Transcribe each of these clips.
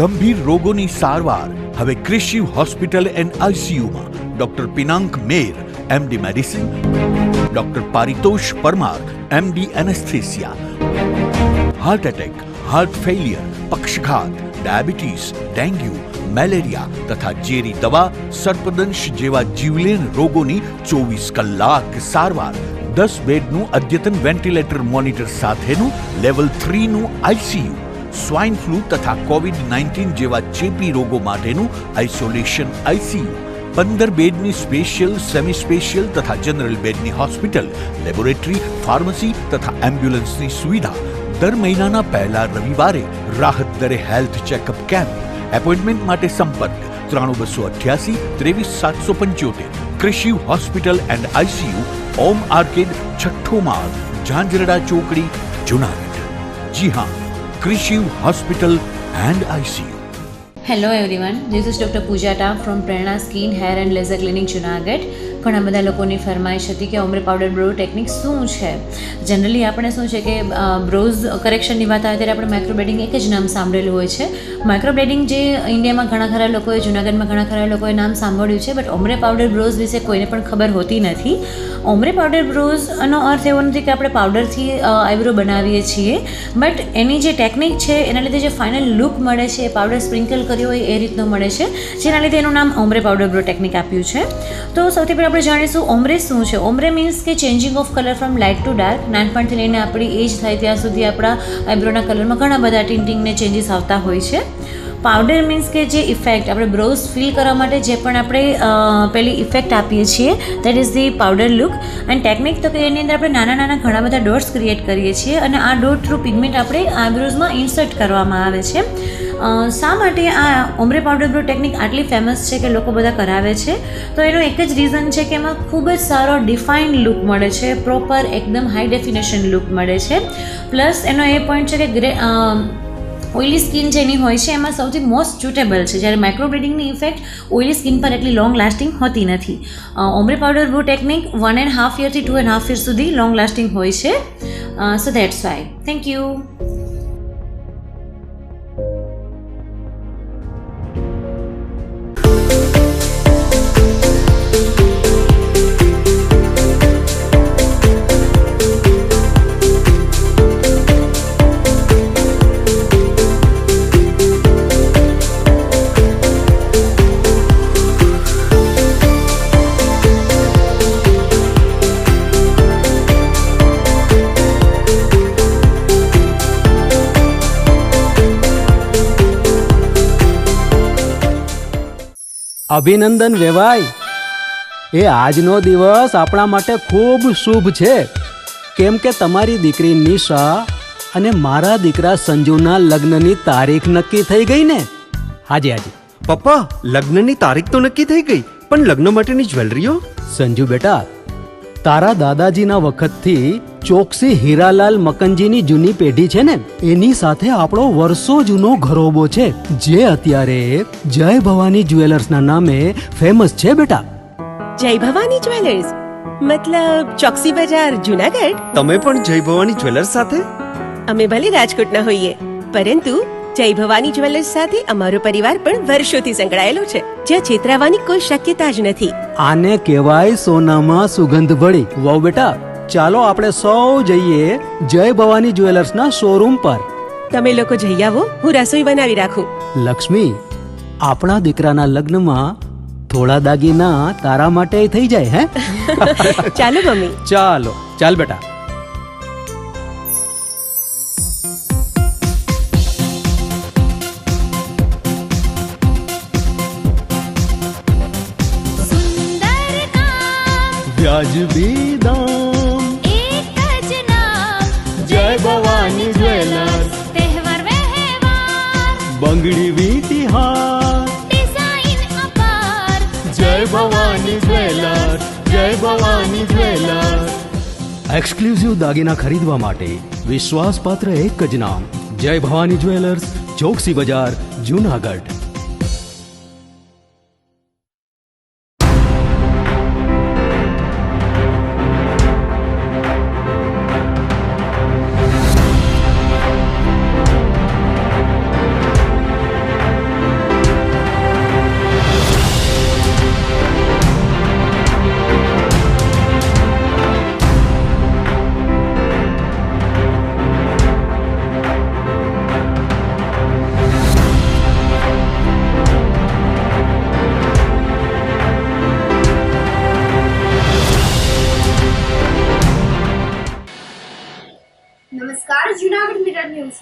ગંભીર રોગોની સારવાર હવે ક્રિશિવ હોસ્પિટલ એન્ડ આઈસીયુમાં doctor Pinank Mer, MD medicine, doctor Paritosh Parmar, MD anaesthesia, heart attack, heart failure, પક્ષઘાત, ડાયાબિટીસ, ડેન્ગ્યુ, મેલેરિયા તથા ઝેરી દવા, સર્પદંશ જેવા જીવલેણ રોગોની 24 કલાક સારવાર, 10 બેડનું અદ્યતન વેન્ટિલેટર મોનિટર સાથેનું લેવલ 3નું આઈસીયુ, સ્વાઇન ફ્લૂ તથા કોવિડ-19 જેવા ચેપી રોગો માટેનું આઇસોલેશન આઈસીયુ, 15 બેડની સ્પેશિયલ, સેમી સ્પેશિયલ તથા જનરલ બેડની હોસ્પિટલ, લેબોરેટરી, ફાર્મસી તથા એમ્બ્યુલન્સની સુવિધા, દર મહિનાના પહેલા રવિવારે રાહત દરે હેલ્થ ચેકઅપ કેમ્પ. એપોઇન્ટમેન્ટ માટે સંપર્ક 9288 23775. Krishiv hospital and ICU, Om arcade, છઠ્ઠો માળ, ઝાંઝરડા ચોકડી, જુનાગઢ. જી હા, Krishiv hospital and ICU. Hello everyone, this is doctor Pooja ટા from Prerna skin hair and laser clinic Junagadh. ઘણા બધા લોકોની ફરમાઈશ હતી કે ઓમ્બ્રે પાવડર બ્રો ટેકનિક શું છે. જનરલી આપણે શું છે કે બ્રોઝ કરેક્શનની વાત આવે ત્યારે આપણે માઇક્રોબ્લેડિંગ એક જ નામ સાંભળેલું હોય છે. માઇક્રોબ્લેડિંગ જે ઇન્ડિયામાં ઘણા ખરા લોકોએ, જુનાગઢમાં ઘણા ખરા લોકોએ નામ સાંભળ્યું છે, બટ ઓમ્બ્રે પાવડર બ્રોઝ વિશે કોઈને પણ ખબર હોતી નથી. ઓમ્બ્રે પાવડર બ્રોઝનો અર્થ એવો નથી કે આપણે પાવડરથી આઈબ્રો બનાવીએ છીએ, બટ એની જે ટેકનિક છે એના લીધે જે ફાઇનલ લુક મળે છે એ પાવડર સ્પ્રિંકલ કર્યો હોય એ રીતનો મળે છે, જેના લીધે એનું નામ ઓમ્બ્રે પાવડર બ્રો ટેકનિક આપ્યું છે. તો સૌથી પહેલાં આપણે જાણીશું ઓમ્બ્રે શું છે. ઓમ્બ્રે મીન્સ કે changing of colour from light two dark. નાનપણથી લઈને આપણી એજ થાય ત્યાં સુધી આપણા આઈબ્રોના કલરમાં ઘણા બધા ટિન્ટિંગને ચેન્જીસ આવતા હોય છે. પાવડર મીન્સ કે જે ઇફેક્ટ આપણે બ્રોઝ ફિલ કરવા માટે જે પણ આપણે પેલી ઇફેક્ટ આપીએ છીએ, that is the powder look. And technique તો કે એની અંદર આપણે નાના નાના ઘણા બધા ડોટ્સ ક્રિએટ કરીએ છીએ અને આ ડોટ થ્રુ પિગમેન્ટ આપણે આઈબ્રોઝમાં ઇન્સર્ટ કરવામાં આવે છે. શા માટે આ ઓમ્બ્રે પાવડર બ્રો ટેકનિક આટલી ફેમસ છે કે લોકો બધા કરાવે છે? તો એનો એક જ રીઝન છે કે એમાં ખૂબ જ સારો ડિફાઇન્ડ લુક મળે છે, પ્રોપર એકદમ હાઈ ડેફિનેશન લુક મળે છે. પ્લસ એનો એ પોઈન્ટ છે કે ઓઇલી સ્કિન જેની હોય છે એમાં સૌથી મોસ્ટ સુટેબલ છે, જ્યારે માઇક્રોબ્લેડિંગની ઇફેક્ટ ઓઇલી સ્કિન પર એટલી લોંગ લાસ્ટિંગ હોતી નથી. Ombre powder bro technique 1.5 યરથી 2.5 year સુધી લોંગ લાસ્ટિંગ હોય છે. સો દેટ્સ વાય. Thank you. અભિનંદન વેવાઈ, એ આજનો દિવસ આપણા માટે ખૂબ શુભ છે, કેમ કે તમારી દીકરી નિશા અને મારા દીકરા સંજુના લગ્નની તારીખ નક્કી થઈ ગઈ ને. હાજી હાજી પપ્પા, લગ્નની તારીખ તો નક્કી થઈ ગઈ, પણ લગ્ન માટેની જ્વેલરીઓ? સંજુ બેટા, તારા દાદાજીના વખતથી ચોકસી હીરાલાલ મકનજીની જૂની પેઢી છે ને, એની સાથે આપણો વર્ષો જૂનો ઘરોબો છે, જે અત્યારે જય ભવાની જ્વેલર્સના નામે ફેમસ છે બેટા. જય ભવાની જ્વેલર્સ મતલબ ચોકસી બજાર, જુનાગઢ? તમે પણ જય ભવાની જ્વેલર્સ સાથે? અમે ભલે રાજકોટના હોઈએ, પરંતુ જય ભવાની જ્વેલર્સ સાથે અમારો પરિવાર પણ વર્ષોથી સંકળાયેલો છે, જ્યાં છેતરાવાની કોઈ શક્યતા જ નથી. આને કહેવાય સોનામાં સુગંધ ભળી. વાવ બેટા, ચાલો આપણે સૌ જઈએ જય ભવાની જ્વેલર્સના શોરૂમ પર. તમે લોકો જઈ આવો, હું રસોઈ બનાવી રાખું. લક્ષ્મી, આપણા દીકરાના લગ્નમાં થોડા દાગીના તારા માટે થઈ જાય. હે ચાલો મમ્મી. ચાલો ચાલ બેટા. વ્યાજબી દામ, એક જ નામ, જય ભવાની જ્વેલર્સ. તહેવાર વ્યવહાર, બંગડી વીટી હાર, ડિઝાઇન અપાર, જય ભવાની જ્વેલર્સ, જય ભવાની જ્વેલર્સ. એક્સક્લુઝિવ દાગીના ખરીદવા માટે વિશ્વાસપાત્ર એક જ નામ, જય ભવાની જ્વેલર્સ, ચોકસી બજાર, જુનાગઢ.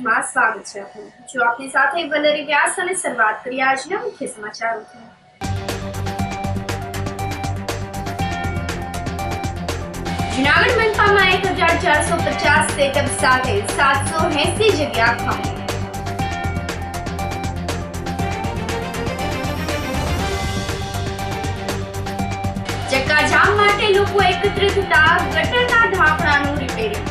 ન્યૂઝમાં સ્વાગત છે આપનું. જો આપની સાથે વલરી વ્યાસ અને શરૂઆત કરીએ આજના મુખ્ય સમાચારોથી. જૂનાગઢ મનપામાં 1450 સેટઅપ સાથે 780 જગ્યા ખાલી. ચક્કાજામ માટે લોકો એકત્રિત થતા ગટરના ઢાંકણાનું રિપેરિંગ.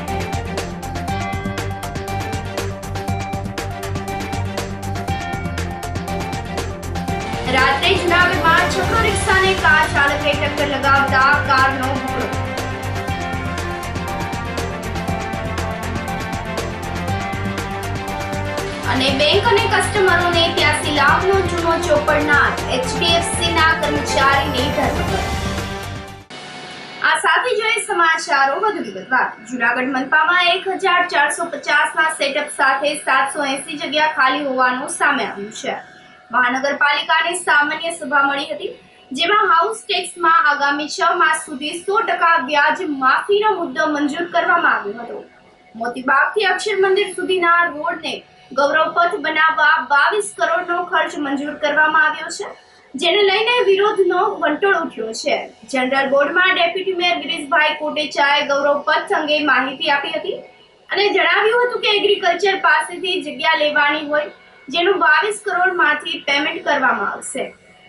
રાત્રે જૂનાગઢમાં છકડો રિક્ષાને કાર ચાલકે ટક્કર લગાવતા કારનો ભૂકડો. અને બેંક અને કસ્ટમરોને 83 લાખનો જૂનો ચોપડનાર HDFCના કર્મચારીની ધરપકડ. આ સાથે જોઈએ સમાચારો વધુ વિગતવાર. જૂનાગઢ મનપામાં 1450ના સેટઅપ સાથે 780 જગ્યા ખાલી હોવાનું સામે આવ્યું છે. મહાનગરપાલિકાની સામાન્ય સભા મળી હતી, જેમાં હાઉસ ટેક્સમાં આગામી 6 માસ સુધી 100% વ્યાજ માફીનો મુદ્દો મંજૂર કરવામાં આવ્યો હતો. મોતીબાગથી અક્ષર મંદિર સુધીના રોડને ગૌરવપથ બનાવવા 22 કરોડનો ખર્ચ મંજૂર કરવામાં આવ્યો છે, જેને લઈને વિરોધનો વંટોળ ઉઠ્યો છે. જનરલ બોર્ડમાં ડેપ્યુટી મેયર ગિરીશભાઈ કોટેચાએ ગૌરવપથ અંગે માહિતી આપી હતી અને જણાવ્યું હતું કે એગ્રીકલ્ચર પાસેથી જગ્યા લેવાની હોય, જેનું 22 કરોડમાંથી પેમેન્ટ કરવામાં આવશે.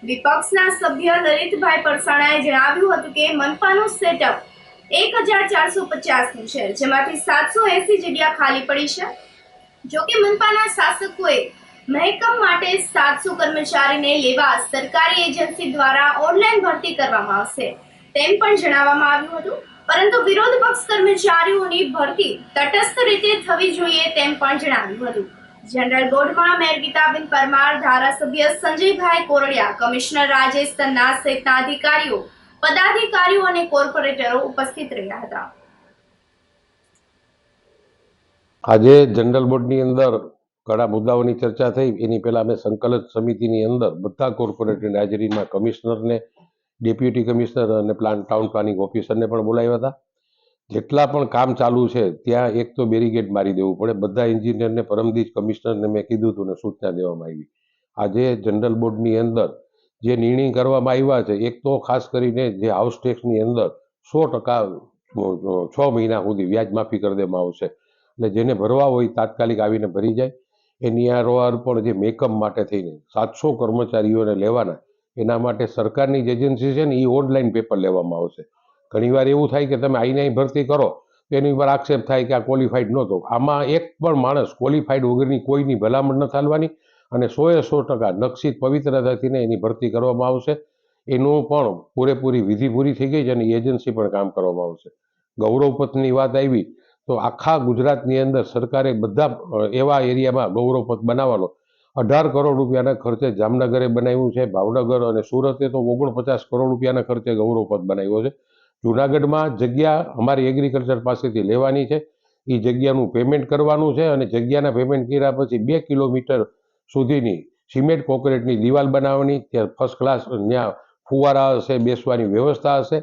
વિપક્ષના સભ્ય લલિતભાઈ પરસાણાએ જણાવ્યું હતું કે મનપાનું સેટઅપ 1450નું છે, જેમાંથી 780 જગ્યા ખાલી પડી છે. જોકે મનપાના શાસકોએ મહેકમ માટે 700 કર્મચારીને લેવા સરકારી એજન્સી દ્વારા ઓનલાઈન ભરતી કરવામાં આવશે તેમ પણ જણાવવામાં આવ્યું હતું, પરંતુ વિરોધ પક્ષ કર્મચારીઓની ભરતી તટસ્થ રીતે થવી જોઈએ તેમ પણ જણાવ્યું હતું. જનરલ બોર્ડમાં મેયર ગીતાબેન પરમાર, ધારાસભ્ય સંજયભાઈ કોરડિયા, કમિશનર રાજેશ તન્ના સહિતના અધિકારીઓ, પદાધિકારીઓ અને કોર્પોરેટરો ઉપસ્થિત રહ્યા હતા. આજે જનરલ બોર્ડની અંદર ઘણા મુદ્દાઓની ચર્ચા થઈ. એની પહેલા અમે સંકલન સમિતિની અંદર બધા કોર્પોરેટરની હાજરીમાં કમિશનરને, ડેપ્યુટી કમિશનર અને ટાઉન પ્લાનિંગ ઓફિસરને પણ બોલાવ્યા હતા. જેટલા પણ કામ ચાલુ છે ત્યાં એક તો બેરીગેડ મારી દેવું પડે. બધા એન્જિનિયરને પરમદીજ કમિશનરને મેં કીધું હતું ને સૂચના દેવામાં આવી. આજે જનરલ બોર્ડની અંદર જે નિર્ણય કરવામાં આવ્યા છે, એક તો ખાસ કરીને જે હાઉસ ટેક્સની અંદર 100% 6 મહિના સુધી વ્યાજ માફી કરી દેવામાં આવશે. એટલે જેને ભરવા હોય તાત્કાલિક આવીને ભરી જાય. એની આરોઆર પણ જે મેકઅપ માટે થઈને 700 કર્મચારીઓને લેવાના, એના માટે સરકારની જે એજન્સી છે ને એ ઓનલાઈન પેપર લેવામાં આવશે. ઘણીવાર એવું થાય કે તમે આઈને ભરતી કરો તો એની ઉપર આક્ષેપ થાય કે આ ક્વોલિફાઈડ નહોતો. આમાં એક પણ માણસ ક્વોલિફાઈડ વગરની કોઈની ભલામણ ન ચાલવાની અને 100% નક્ષિત પવિત્રતાથીને એની ભરતી કરવામાં આવશે. એનું પણ પૂરેપૂરી વિધિ પૂરી થઈ ગઈ છે અને એજન્સી પણ કામ કરવામાં આવશે. ગૌરવપથની વાત આવી તો આખા ગુજરાતની અંદર સરકારે બધા એવા એરિયામાં ગૌરવપથ બનાવવાનો 18 કરોડ રૂપિયાના ખર્ચે જામનગરે બનાવ્યું છે, ભાવનગર અને સુરતે તો 49 કરોડ રૂપિયાના ખર્ચે ગૌરવપથ બનાવ્યો છે. જૂનાગઢમાં જગ્યા અમારી એગ્રીકલ્ચર પાસેથી લેવાની છે, એ જગ્યાનું પેમેન્ટ કરવાનું છે અને જગ્યાના પેમેન્ટ કર્યા પછી 2 કિલોમીટર સુધીની સિમેન્ટ કોન્ક્રીટની દિવાલ બનાવવાની. ત્યાં ફર્સ્ટ ક્લાસ ત્યાં ફુવારા હશે, બેસવાની વ્યવસ્થા હશે.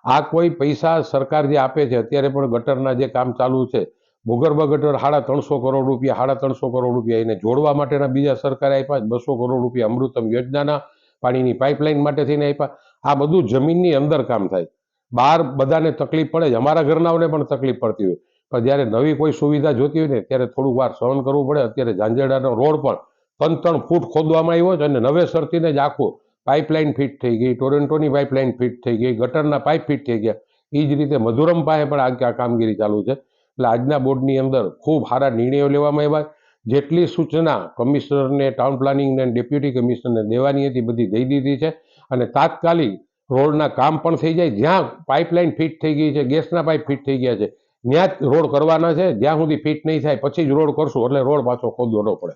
આ કોઈ પૈસા સરકાર જે આપે છે, અત્યારે પણ ગટરના જે કામ ચાલુ છે, ભૂગર્ભ ગટર 350 કરોડ રૂપિયા, 350 કરોડ રૂપિયા એને જોડવા માટેના બીજા સરકારે આપ્યા. 200 કરોડ રૂપિયા અમૃતમ યોજનાના પાણીની પાઇપલાઇન માટે થઈને આપ્યા. આ બધું જમીનની અંદર કામ થાય. બહાર બધાને તકલીફ પડે છે, અમારા ઘરનાઓને પણ તકલીફ પડતી હોય, પણ જ્યારે નવી કોઈ સુવિધા જોતી હોય ને ત્યારે થોડુંક વાર સહન કરવું પડે. અત્યારે ઝાંઝરડાનો રોડ પણ 3 ફૂટ ખોદવામાં આવ્યો છે અને નવેસરથી જ આખું પાઇપલાઇન ફિટ થઈ ગઈ, ટોરેન્ટોની પાઇપલાઇન ફિટ થઈ ગઈ, ગટરના પાઇપ ફિટ થઈ ગયા. એ જ રીતે મધુરમ પાસે પણ આ કામગીરી ચાલુ છે. એટલે આજના બોર્ડની અંદર ખૂબ સારા નિર્ણયો લેવામાં આવ્યા. જેટલી સૂચના કમિશનરને, ટાઉન પ્લાનિંગને, ડેપ્યુટી કમિશનરને દેવાની હતી બધી દઈ દીધી છે અને તાત્કાલિક રોડના કામ પણ થઈ જાય. જ્યાં પાઇપલાઇન ફિટ થઈ ગઈ છે, ગેસના પાઇપ ફિટ થઈ ગયા છે, ત્યાં જ રોડ કરવાના છે. જ્યાં સુધી ફિટ નહીં થાય પછી જ રોડ કરશું, એટલે રોડ પાછો ખોદવો ન પડે.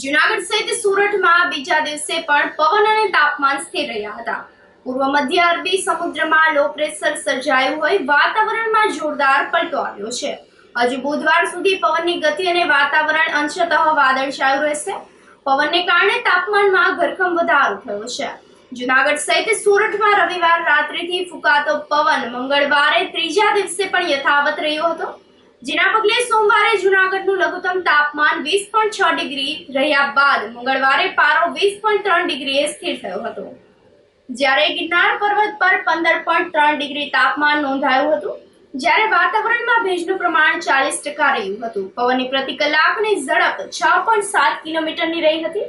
જૂનાગઢ સહિત સુરતમાં બીજા દિવસે પણ પવન અને તાપમાન સ્થિર રહ્યા હતા. પૂર્વ મધ્ય અરબી સમુદ્રમાં લો પ્રેશર સર્જાયું હોય વાતાવરણમાં જોરદાર પલટો આવ્યો છે. હજુ બુધવાર સુધી પવનની ગતિ અને વાતાવરણ અંશતઃ વાદળછાયું રહેશે. પવનને કારણે તાપમાનમાં ધરખમ વધારો થયો છે. જૂનાગઢ સહિત સુરતમાં રવિવાર રાત્રિથી ફૂંકાતો પવન મંગળવારે ત્રીજા દિવસે પણ યથાવત રહ્યો હતો, જેના પગલે સોમવારે જૂનાગઢનું લઘુત્તમ તાપમાન 20.6 ડિગ્રી રહ્યા બાદ મંગળવારે પારો 20.3 ડિગ્રીએ સ્થિર થયો હતો, જ્યારે ગિરનાર પર્વત પર 15.3 ડિગ્રી તાપમાન નોંધાયું હતું, જ્યારે વાતાવરણમાં ભેજનું પ્રમાણ 40% રહ્યું હતું. પવનની પ્રતિ કલાકની ઝડપ 6.7 કિલોમીટરની રહી હતી.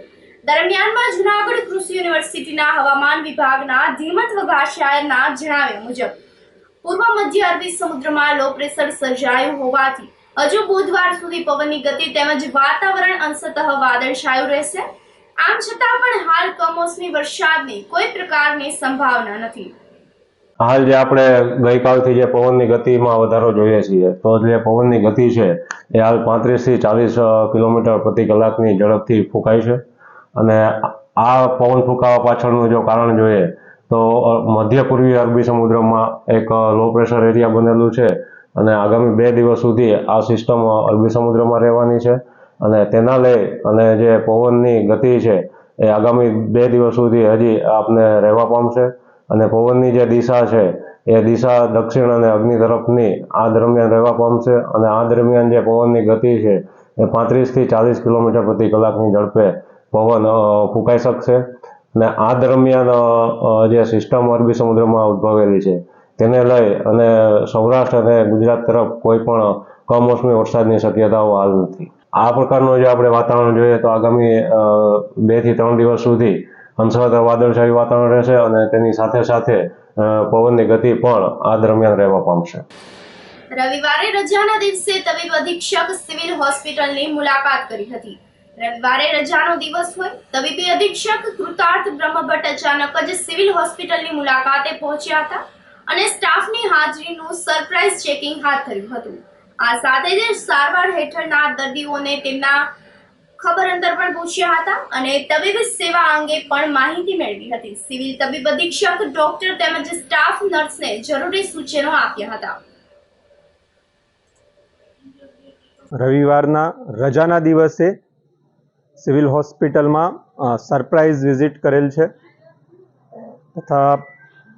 દરમિયાનમાં જૂનાગઢ કૃષિ યુનિવર્સિટીના હવામાન વિભાગના ધીમત વઘાસિયાના જણાવ્યા મુજબ પૂર્વ મધ્ય અરબી સમુદ્રમાં લો પ્રેશર સર્જાયું હોવાથી હજુ બુધવાર સુધી પવનની ગતિ તેમજ વાતાવરણ અંશતઃ વાદળછાયું રહેશે. આમ છતાં પણ હાલ કમોસમી વરસાદની કોઈ પ્રકારની સંભાવના નથી. હાલ જે આપણે ગઈકાલથી જે પવનની ગતિમાં વધારો જોઈએ છીએ, તો જે પવનની ગતિ છે એ હાલ 35 થી 40 કિલોમીટર પ્રતિ કલાકની ઝડપથી ફૂંકાય છે. અને આ પવન ફૂંકાવા પાછળનું જો કારણ જોઈએ તો મધ્ય પૂર્વીય અરબી સમુદ્રમાં એક લો પ્રેશર એરિયા બનેલું છે અને આગામી 2 દિવસ સુધી આ સિસ્ટમ અરબી સમુદ્રમાં રહેવાની છે અને તેના લઈ અને જે પવનની ગતિ છે એ આગામી 2 દિવસ સુધી હજી આપને રહેવા પામશે અને પવનની જે દિશા છે એ દિશા દક્ષિણ અને અગ્નિ તરફની આ દરમિયાન રહેવા પામશે અને આ દરમિયાન જે પવનની ગતિ છે એ 35 થી 40 કિલોમીટર પ્રતિ કલાકની ઝડપે પવન ફૂંકાઈ શકશે. અને આ દરમિયાન જે સિસ્ટમ અરબી સમુદ્રમાં ઉદ્ભવેલી છે તેને લઈ અને સૌરાષ્ટ્ર અને ગુજરાત તરફ કોઈ પણ કમોસમી વરસાદની શક્યતાઓ હાલ નથી. આ પ્રકારનું જે આપણે વાતાવરણ જોઈએ તો આગામી 2 થી 3 દિવસ સુધી અંશતઃ વાદળછાયું વાતાવરણ રહેશે અને તેની સાથે સાથે પવનની ગતિ પણ આ દરમિયાન રહેવા પામશે. રવિવારે રજાના દિવસે તબીબ અધિક્ષક સિવિલ હોસ્પિટલની મુલાકાત કરી હતી. રવિવારે રજાનો દિવસ હોય, તબીબી અધિક્ષક કૃતાર્થ બ્રહ્મભટ્ટ અચાનક જ સિવિલ હોસ્પિટલની મુલાકાતે પહોંચ્યા હતા અને સ્ટાફની હાજરીનું સરપ્રાઇઝ ચેકિંગ હાથ ધર્યું હતું. આ સાથે જ સારવાર હેઠળના દર્દીઓને તેમના ખબર અંતર પણ પૂછ્યા હતા અને તબીબી સેવા અંગે પણ માહિતી મેળવી હતી. સિવિલ તબીબ અધિક્ષક ડોક્ટર તેમજ સ્ટાફ નર્સને જરૂરી સૂચનો આપ્યા હતા. રવિવારના રજાના દિવસે સિવિલ હોસ્પિટલમાં સરપ્રાઇઝ વિઝિટ કરેલ છે તથા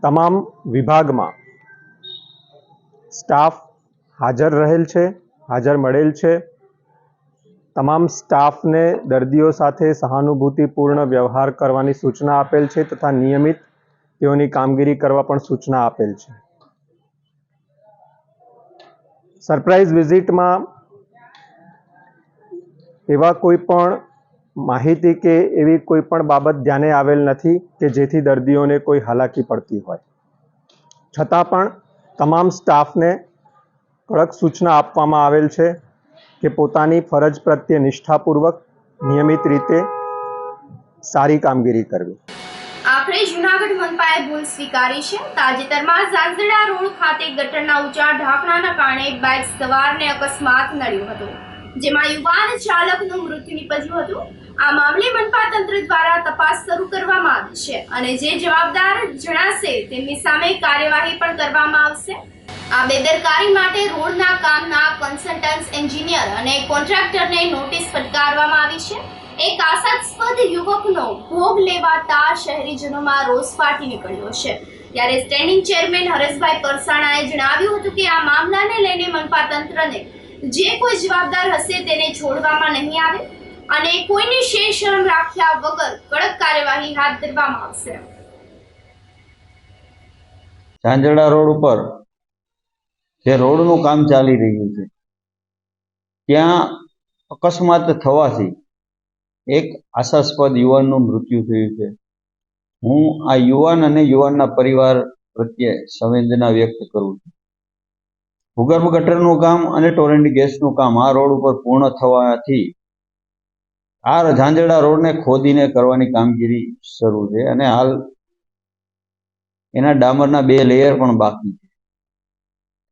તમામ વિભાગમાં સ્ટાફ હાજર રહેલ છે, હાજર મળેલ છે. તમામ સ્ટાફને દર્દીઓ સાથે સહાનુભૂતિપૂર્ણ વ્યવહાર કરવાની સૂચના આપેલ છે તથા નિયમિત તેઓની કામગીરી કરવા પણ સૂચના આપેલ છે. સરપ્રાઇઝ વિઝિટમાં એવા કોઈ પણ માહિતી કે એવી કોઈ પણ બાબત ધ્યાને આવેલ નથી કે જેથી દર્દીઓને કોઈ હાલાકી પડતી હોય. છતાં પણ તમામ સ્ટાફને કડક સૂચના આપવામાં આવેલ છે કે પોતાની ફરજ પ્રત્યે નિષ્ઠાપૂર્વક નિયમિત રીતે સારી કામગીરી કરવી. આખરે જૂનાગઢ મનપાએ ભૂલ સ્વીકારી છે. તાજેતરમાં ઝાંઝડા રોડ ખાતે ગટરના ઊંચા ઢાંકણાના કારણે બાઇક સવારને અકસ્માત નડ્યો હતો, જેમાં યુવાન ચાલકનું મૃત્યુ નીપજ્યું હતું. આ મામલે મનપા તંત્ર દ્વારા તપાસ શરૂ કરવામાં આવી છે અને જે જવાબદાર જણાશે તેમની સામે કાર્યવાહી પણ કરવામાં આવશે. આ બેદરકારી માટે રોડના કામના કન્સલ્ટન્ટ એન્જિનિયર અને કોન્ટ્રાક્ટરને નોટિસ ફટકારવામાં આવી છે. એક આશાસ્પદ યુવકનો ભોગ લેવાતા શહેરીજનોમાં રોષ ફાટી નીકળ્યો છે. ત્યારે સ્ટેન્ડિંગ ચેરમેન હરેશભાઈ પરસાણાએ જણાવ્યું હતું કે આ મામલાને લઈને મનપા તંત્રને જે કોઈ જવાબદાર હશે તેને છોડવામાં નહીં આવે અને કોઈની શરમ રાખ્યા વગર કડક કાર્યવાહી હાથ ધરવામાં આવશે. ઝાંઝડા રોડ ઉપર જે રોડનું કામ ચાલી રહ્યું છે ત્યાં અકસ્માત થવાથી એક આશાસ્પદ યુવાનનું મૃત્યુ થયું છે. હું આ યુવાન અને યુવાનના પરિવાર પ્રત્યે સંવેદના વ્યક્ત કરું છું. ભૂગર્ભ ગટરનું કામ અને ટોરેન્ટ ગેસનું કામ આ રોડ ઉપર પૂર્ણ થવાથી આ ઝાંઝડા રોડને ખોદીને કરવાની કામગીરી શરૂ છે અને હાલ એના ડામરના 2 લેયર પણ બાકી છે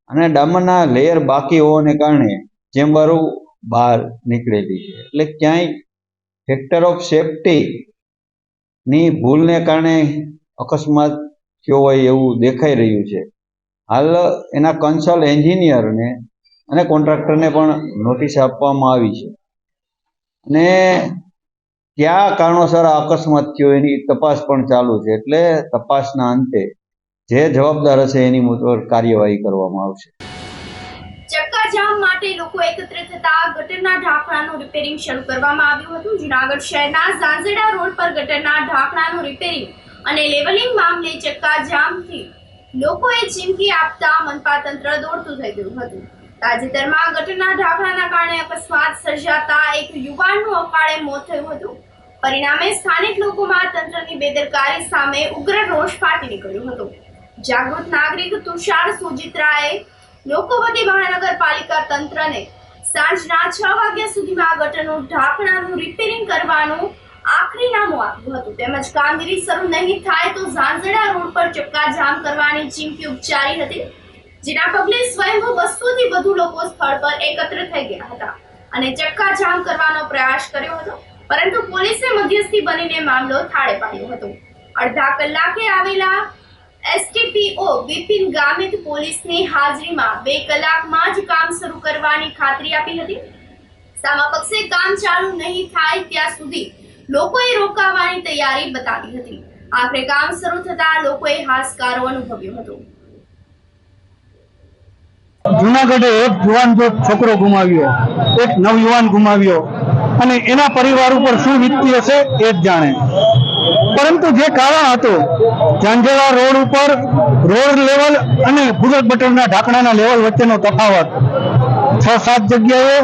અને ડામરના લેયર બાકી હોવાને કારણે ચેમ્બરો બહાર નીકળેલી છે. એટલે ક્યાંય ફેક્ટર ઓફ સેફટી ની ભૂલને કારણે અકસ્માત થયો હોય એવું દેખાઈ રહ્યું છે. હાલ એના કન્સલ્ટ એન્જિનિયરને અને કોન્ટ્રાક્ટરને પણ નોટિસ આપવામાં આવી છે અને કયા કારણોસર આ અકસ્માત થયો એની તપાસ પણ ચાલુ છે. એટલે તપાસના અંતે જે જવાબદાર હશે એની મુજબ કાર્યવાહી કરવામાં આવશે. ચક્કર ચક્કાજામ માટે લોકો એકત્રિત થતા ગટરના ઢાંકણાનું રિપેરિંગ શરૂ કરવામાં આવ્યું હતું. જૂનાગઢ શહેરના ઝાંઝેડા રોડ પર ગટરના ઢાંકણાનું રિપેરિંગ અને લેવલિંગ મામલે ચક્કાજામથી લોકોએ ચીમકી આપતા મનપા તંત્ર દોડતું થઈ ગયું હતું. તાજેતરમાં ગટરના ઢાંકણાના કારણે અકસ્માત સર્જાતા એક યુવાનનું અકાળે મોત થયું હતું. પરિણામે સ્થાનિક લોકોમાં તંત્રની બેદરકારી સામે ઉગ્ર રોષ ફાટી નીકળ્યો હતો. જાગૃત નાગરિક તુષાર સુજિત્રાએ લોકો વતી મહાનગરપાલિકા તંત્રને સાંજના 6 વાગ્યા સુધીમાં ગટરનું ઢાંકણાનું રિપેરિંગ કરવાનું આખરી નામું આપ્યું હતું. તેમજ કામગીરી શરૂ નહીં થાય તો ઝાંઝેડા રોડ પર ચક્કાજામ કરવાની ચીમકી ઉચ્ચારી હતી. જેના પગલે સ્વયંભૂ 200 થી વધુ લોકો સ્થળ પર એકત્ર થઈ ગયા હતા અને ચક્કાજામ કરવાનો પ્રયાસ કર્યો હતો, પરંતુ પોલીસે મધ્યસ્થી બનીને મામલો થાળે પાડ્યો હતો. અડધા કલાકે આવેલા એસટીપીઓ વિપિન ગામિત પોલીસની હાજરીમાં 2 કલાકમાં જ કામ શરૂ કરવાની ખાતરી આપી હતી. સામા પક્ષે કામ ચાલુ નહીં થાય ત્યાં સુધી લોકોએ રોકાવાની તૈયારી બતાવી હતી. આખરે કામ શરૂ થતા લોકોએ હાશકારો અનુભવ્યો હતો. જૂનાગઢે એક જુવાન છોકરો ગુમાવ્યો, એક નવયુવાન ગુમાવ્યો અને એના પરિવાર ઉપર શું વીતતી હશે એ જ જાણે. પરંતુ જે કારણ હતું, ઝાંઝેડા રોડ ઉપર રોડ લેવલ અને ભૂગર્ભ ગટરના ઢાંકણાના લેવલ વચ્ચેનો તફાવત, 6-7 જગ્યાએ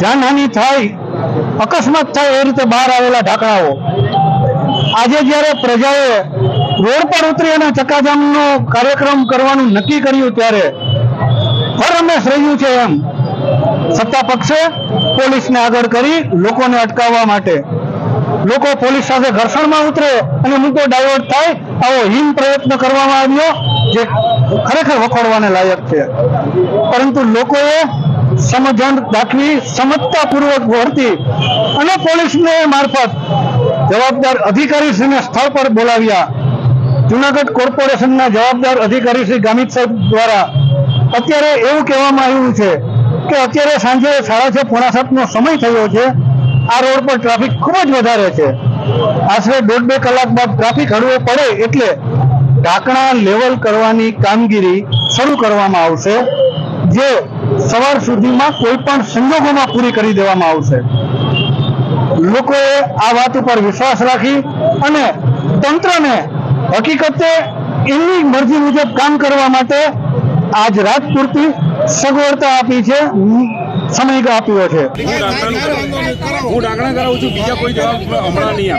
જાનહાનિ થાય, અકસ્માત થાય એ રીતે બહાર આવેલા ઢાંકણાઓ. આજે જ્યારે પ્રજાએ રોડ પર ઉતરી અને ચક્કાજામનો કાર્યક્રમ કરવાનું નક્કી કર્યું ત્યારે હરમેશ રહ્યું છે એમ સત્તા પક્ષે પોલીસને આગળ કરી લોકોને અટકાવવા માટે, લોકો પોલીસ સાથે ઘર્ષણમાં ઉતરે અને મુદ્દો ડાયવર્ટ થાય આવો હીન પ્રયત્ન કરવામાં આવ્યો, જે ખરેખર વખોડવાને લાયક છે. પરંતુ લોકોએ સમજણ દાખવી, સમજતાપૂર્વક વર્તી અને પોલીસને મારફત જવાબદાર અધિકારીશ્રીને સ્થળ પર બોલાવ્યા. જૂનાગઢ કોર્પોરેશનના જવાબદાર અધિકારી શ્રી ગામિત સાહેબ દ્વારા અત્યારે એવું કહેવામાં આવ્યું છે કે અત્યારે સાંજે 6:30 નો સમય થયો છે. આ રોડ પર ટ્રાફિક ખૂબ જ વધારે છે. આશરે 1.5-2 કલાક બાદ ટ્રાફિક હળવો પડે એટલે ઢાંકણા લેવલ કરવાની કામગીરી શરૂ કરવામાં આવશે, જે સવાર સુધીમાં કોઈ પણ સંજોગોમાં પૂરી કરી દેવામાં આવશે. લોકોએ આ વાત ઉપર વિશ્વાસ રાખી અને તંત્રને હકીકતે એમની મરજી મુજબ કામ કરવા માટે આજ રાત પૂરતી સગવડતા આપી છે, સમય આપ્યો છે. હું ઢાંકણા કરાવું છું, બીજા કોઈ જવાબ હમણાં નહીં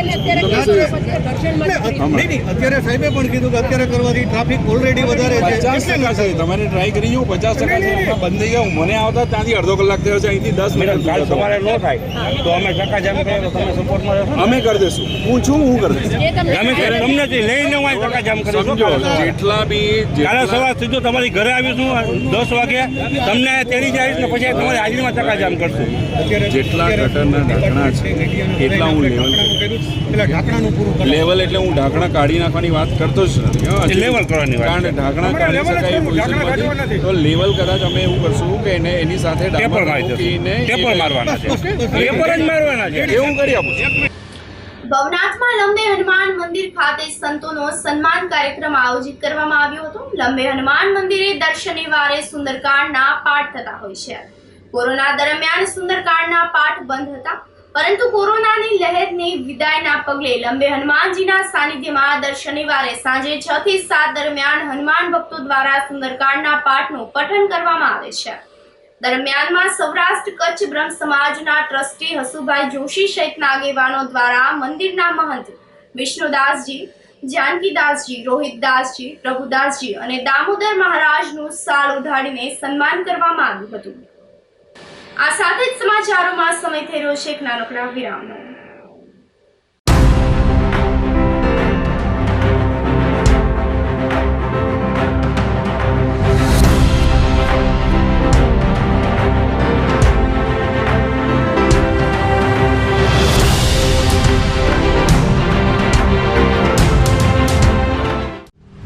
અત્યારે સાહેબે પણ કીધું કે અત્યારે કરવાથી ટ્રાફિક ઓલરેડી વધારે છે. 50% છે, તમારે ટ્રાય કરી જુઓ. 50% બંધ થઈ ગયા. મને આવતા ત્યાંથી અડધો કલાક થયો છે, અહીંથી 10 મિનિટ. તમારે ન થાય તો અમે ચક્કાજામ કરીએ તો તમે સપોર્ટમાં રહેશો? અમે કરી દઈશું. હું છું, હું કરી દઈશ. અમે તમને લઈને હું ચક્કાજામ કરીશું. જેટલા બી કાલે સવાર સીધો તમારી ઘરે આવીશું 10 વાગે, તમને તેડી જઈશ ને પછી તમારી હાજરીમાં ચક્કાજામ કરશું. જેટલા ગટરના ઢાંકણા છે એટલા હું લેવલ એટલે હું ઢાંકણા કાઢી નાખવાની વાત કરતો જ નથી. લેવલ કરવાની વાત, કારણ કે ઢાંકણા કાઢી શકાય એ પોઝિશનમાં નથી. તો લેવલ કદાચ અમે એવું કરશું કે એને એની સાથે ટેપર મારવાના છે, ટેપર જ મારવાના છે, એવું કરી આપું. ભવનાથમાં લંબે હનુમાન મંદિર ખાતે સંતોનો સન્માન કાર્યક્રમ આયોજિત કરવામાં આવ્યો હતો. લંબે હનુમાન મંદિરે દર શનિવારે સુંદરકાંડના પાઠ થતા હોય છે. કોરોના દરમિયાન સુંદરકાંડના પાઠ બંધ હતા, પરંતુ કોરોનાની લહેરની વિદાયના પગલે લંબે હનુમાનજીના સાનિધ્યમાં દર શનિવારે સાંજે 6 થી 7 દરમિયાન હનુમાન ભક્તો દ્વારા સુંદરકાંડના પાઠનું પઠન કરવામાં આવે છે. દરમિયાનમાં સૌરાષ્ટ્ર કચ્છ બ્રહ્મ સમાજના ટ્રસ્ટી હસુભાઈ જોશી સહિતના આગેવાનો દ્વારા મંદિરના મહંત વિષ્ણુદાસજી, જાનકીદાસજી, રોહિતદાસજી, પ્રભુદાસજી અને દામોદર મહારાજનું સાલ ઉઢાડીને સન્માન કરવામાં આવ્યું હતું. આ સાથે જ સમાચારોમાં સમય થઈ રહ્યો છે એક નાનકડા વિરામનો.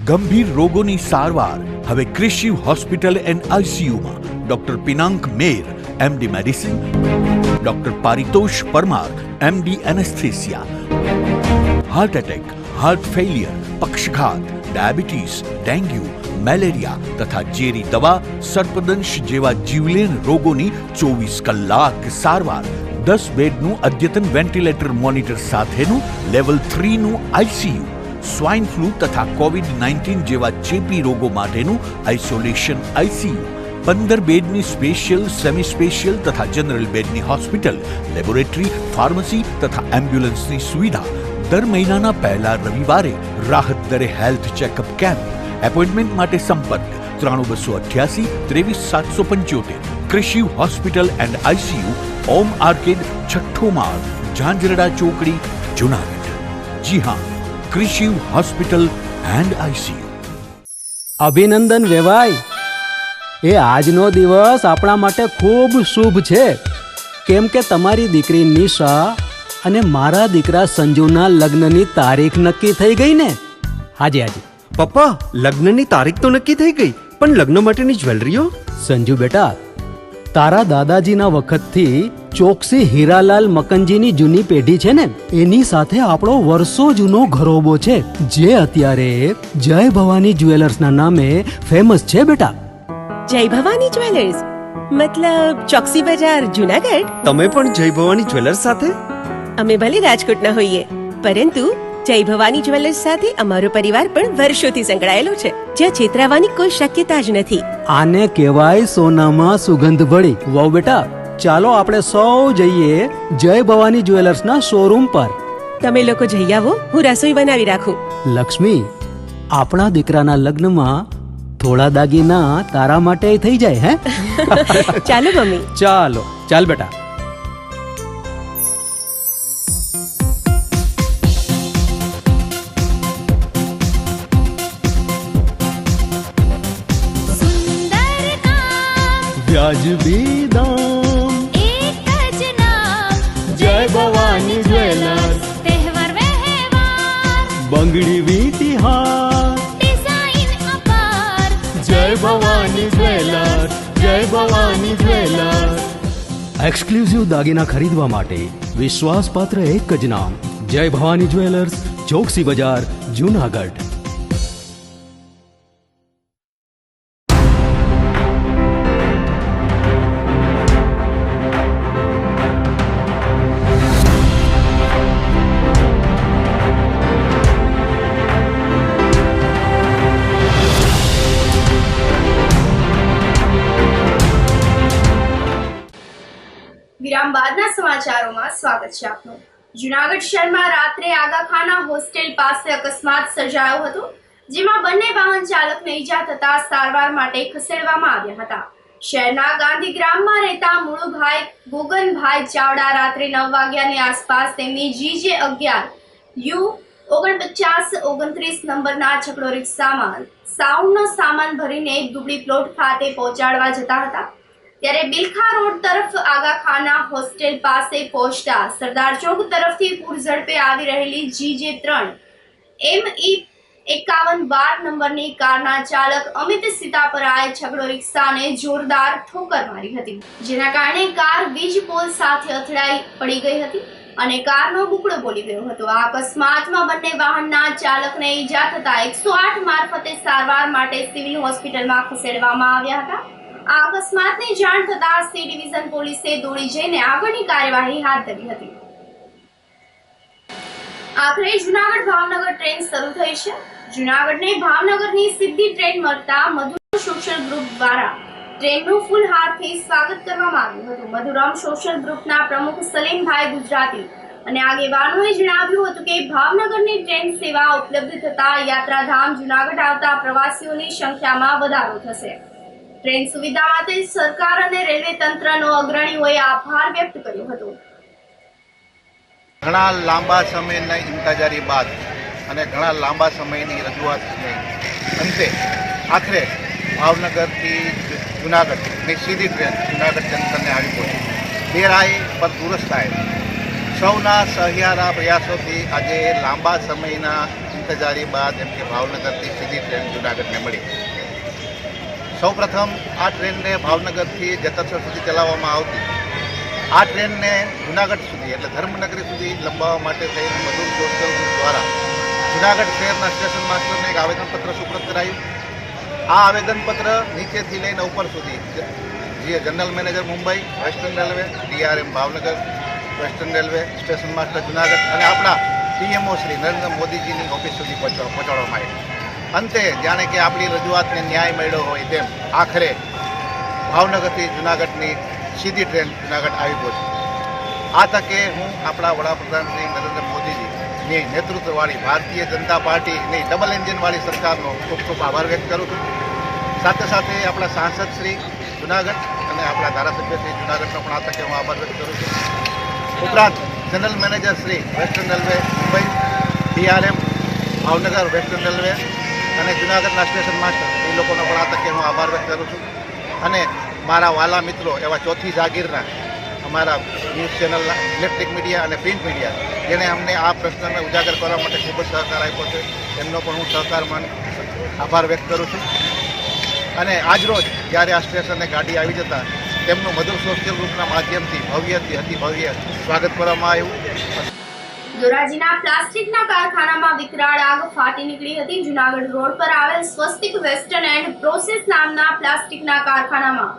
ગંભીર રોગોની સારવાર હવે કૃષિ હોસ્પિટલ એન્ડ આઈસીયુમાં doctor Pinank Mer, MD medicine, doctor Paritosh Parmar, MD anaesthesia, heart attack, heart failure, પક્ષઘાત, ડાયાબિટીસ, ડેન્ગ્યુ, મેલેરિયા તથા ઝેરી દવા, સર્પદંશ જેવા જીવલેણ રોગોની 24 કલાક સારવાર, 10 બેડનું અદ્યતન વેન્ટિલેટર મોનિટર સાથેનું લેવલ 3નું આઈસીયુ, સ્વાઇન ફ્લૂ તથા કોવિડ-19 જેવા ચેપી રોગો માટેનું આઇસોલેશન આઈસીયુ, 15 બેડની સ્પેશિયલ, સેમી સ્પેશિયલ તથા જનરલ બેડની હોસ્પિટલ, લેબોરેટરી, ફાર્મસી તથા એમ્બ્યુલન્સની સુવિધા, દર મહિનાના પહેલા રવિવારે રાહત દરે હેલ્થ ચેકઅપ કેમ્પ. એપોઇન્ટમેન્ટ માટે સંપર્ક 9288 23775. કૃષિ hospital and ICU, Om arcade, છઠ્ઠો માળ, ઝાંઝરડા ચોકડી, જુનાગઢ. જી હા, કૃષિ હોસ્પિટલ એન્ડ આઈસીયુ. અભિનંદન વેવાય. એ આજનો દિવસ આપણા માટે ખૂબ શુભ છે, કેમ કે તમારી દીકરી નિશા અને મારા દીકરા સંજુના લગ્નની તારીખ નક્કી થઈ ગઈ ને. હાજી હાજી પપ્પા, લગ્નની તારીખ તો નક્કી થઈ ગઈ, પણ લગ્ન માટેની જ્વેલરીઓ? સંજુ બેટા, તારા દાદાજીના વખતથી ચોકસી હીરાલાલ મકનજીની જૂની પેઢી છે ને, એની સાથે આપણો વર્ષો જૂનો ઘરોબો છે, જે અત્યારે જય ભવાની જ્વેલર્સના નામે ફેમસ છે બેટા. જય ભવાની જ્વેલર્સ મતલબ ચોકસી બજાર, જુનાગઢ? તમે પણ જય ભવાની જ્વેલર્સ સાથે? અમે ભલે રાજકોટના હોઈએ, પરંતુ જય ભવાની જ્વેલર્સ સાથે અમારો પરિવાર પણ વર્ષોથી સંકળાયેલો છે, જ્યાં છેતરાવાની કોઈ શક્યતા જ નથી. આને કહેવાય સોનામાં સુગંધ ભળી. વાવ બેટા, ચાલો આપણે સૌ જઈએ જય ભવાની જ્વેલર્સના શોરૂમ પર. તમે લોકો જઈ આવો, હું રસોઈ બનાવી રાખું. લક્ષ્મી, આપણા દીકરાના લગ્નમાં થોડા દાગીના તારા માટે થઈ જાય. હે ચાલો મમ્મી. ચાલો ચાલ બેટા. વ્યાજબી દામ, એક જ નામ, જય ભવાની જ્વેલર્સ. તહેવાર વ્યવહાર, બંગડી વીંટી હાર, ડિઝાઇન અપાર, જય ભવાની જ્વેલર્સ, જય ભવાની જ્વેલર્સ. એક્સક્લુઝિવ દાગીના ખરીદવા માટે વિશ્વાસપાત્ર એક જ નામ, જય ભવાની જ્વેલર્સ, ચોકસી બજાર, જુનાગઢ. વિરામ બાદના સમાચારોમાં સ્વાગત છે આપનું. જુનાગઢ શહેરમાં રાત્રે આગાખાના હોસ્ટેલ પાસે અકસ્માત સર્જાયો હતો, જેમાં બંને વાહન ચાલકને ઈજા થતા સારવાર માટે ખસેડવામાં આવ્યા હતા. શહેરના ગાંધીગ્રામમાં રહેતા મુળુભાઈ ગોગનભાઈ ચાવડા રાત્રે 9 વાગ્યાની આસપાસ તેમની GJ11 U 4929 નંબરના છકડો રિક્ષામાં સાઉન્ડનો સામાન ભરીને દુબળી પ્લોટ ખાતે પહોંચાડવા જતા હતા. ત્યારે બિલખા રોડ તરફ આગાખાના હોસ્ટેલ પાસે પહોંચતા સરદાર ચોક તરફથી પૂર ઝડપે આવી રહેલી GJ3 ME 5112 નંબરની કારના ચાલક અમિત સીતાપરાએ છકડો રિક્ષાને જોરદાર ઠોકર મારી હતી, જેના કારણે કાર વીજ પોલ સાથે અથડાઈ પડી ગઈ હતી અને કારનો બુકડો બોલી ગયો હતો. આ અકસ્માતમાં બંને વાહનના ચાલકને ઈજા થતા 108 મારફતે સારવાર માટે સિવિલ હોસ્પિટલમાં ખસેડવામાં આવ્યા હતા. આ અકસ્માતની જાણ થતાં સી ડિવિઝન પોલીસે દોડી જઈને આગળની કાર્યવાહી હાથ ધરી હતી. આખરે જુનાગઢ ભાવનગર ટ્રેન શરૂ થઈ છે. જુનાગઢને ભાવનગરની સીધી ટ્રેન મળતા મધુરામ સોશિયલ ગ્રુપ દ્વારા ટ્રેનનું ફૂલહારથી સ્વાગત કરવામાં આવ્યું હતું. મધુરામ સોશિયલ ગ્રુપના પ્રમુખ સલીમભાઈ ગુજરાતી અને આગેવાનોએ જણાવ્યું હતું કે ભાવનગરની ટ્રેન સેવા ઉપલબ્ધ થતા યાત્રાધામ જુનાગઢ આવતા પ્રવાસીઓની સંખ્યામાં વધારો થશે. ટ્રેન સુવિધા માટે સરકાર અને રેલવે તંત્રનો અગ્રણીઓએ આભાર વ્યક્ત કર્યો હતો. ઘણા લાંબા સમયના ઇંતજારી બાદ અને ઘણા લાંબા સમયની રજૂઆત અંતે આખરે ભાવનગરથી જુનાગઢની સીધી ટ્રેન જુનાગઢ જંકશને આવી પહોંચી. દેરાઈ પર દુરસ્તાએ સૌના સહિયારા પ્રયાસોથી આજે લાંબા સમયના ઇંતજારી બાદ એમ કે ભાવનગરથી સીધી ટ્રેન જુનાગઢને મળી. સૌપ્રથમ આ ટ્રેનને ભાવનગરથી જતરસર સુધી ચલાવવામાં આવતી. આ ટ્રેનને જુનાગઢ સુધી એટલે ધર્મનગરી સુધી લંબાવવા માટે થઈને મધુર સોશિયલ ગ્રુપ દ્વારા જુનાગઢ શહેરના સ્ટેશન માસ્ટરને એક આવેદનપત્ર સુપ્રત કરાયું આ આવેદનપત્ર નીચેથી લઈને ઉપર સુધી જે general manager Mumbai, western railway, DRM Bhavnagar, western railway, station master Junagadh અને આપણા PMO શ્રી નરેન્દ્ર મોદીજીની ઓફિસ સુધી પહોંચાડવામાં આવી. અંતે જાણે કે આપણી રજૂઆતને ન્યાય મળ્યો હોય તેમ આખરે ભાવનગરથી જુનાગઢની સીધી ટ્રેન જુનાગઢ આવી પહોંચી. આ તકે હું આપણા વડાપ્રધાન શ્રી નરેન્દ્ર મોદીજીની નેતૃત્વવાળી ભારતીય જનતા પાર્ટીની ડબલ એન્જિનવાળી સરકારનો ખૂબ ખૂબ આભાર વ્યક્ત કરું છું. સાથે સાથે આપણા સાંસદ શ્રી જુનાગઢ અને આપણા ધારાસભ્ય શ્રી જુનાગઢનો પણ આ તકે હું આભાર વ્યક્ત કરું છું. ઉપરાંત general manager Shri western railway Mumbai, DRM Bhavnagar, western railway અને જુનાગઢના સ્ટેશન માસ્ટર એ લોકોનો પણ આ તકે હું આભાર વ્યક્ત કરું છું. અને મારા વાલા મિત્રો એવા ચોથી જાગીરના અમારા ન્યૂઝ ચેનલના ઇલેક્ટ્રિક મીડિયા અને પ્રિન્ટ મીડિયા જેણે અમને આ પ્રશ્નને ઉજાગર કરવા માટે ખૂબ જ સહકાર આપ્યો છે એમનો પણ હું સહકાર આભાર વ્યક્ત કરું છું. અને આજરોજ જ્યારે આ સ્ટેશને ગાડી આવી જતા તેમનું મધુર સોશિયલ ગ્રુપના માધ્યમથી ભવ્યથી અતિ ભવ્ય સ્વાગત કરવામાં આવ્યું. ધોરાજીના પ્લાસ્ટિકના કારખાનામાં વિકરાળ આગ ફાટી નીકળી હતી. જુનાગઢ રોડ પર આવેલ સ્વસ્તિક વેસ્ટર્ન એન્ડ પ્રોસેસ નામના પ્લાસ્ટિકના કારખાનામાં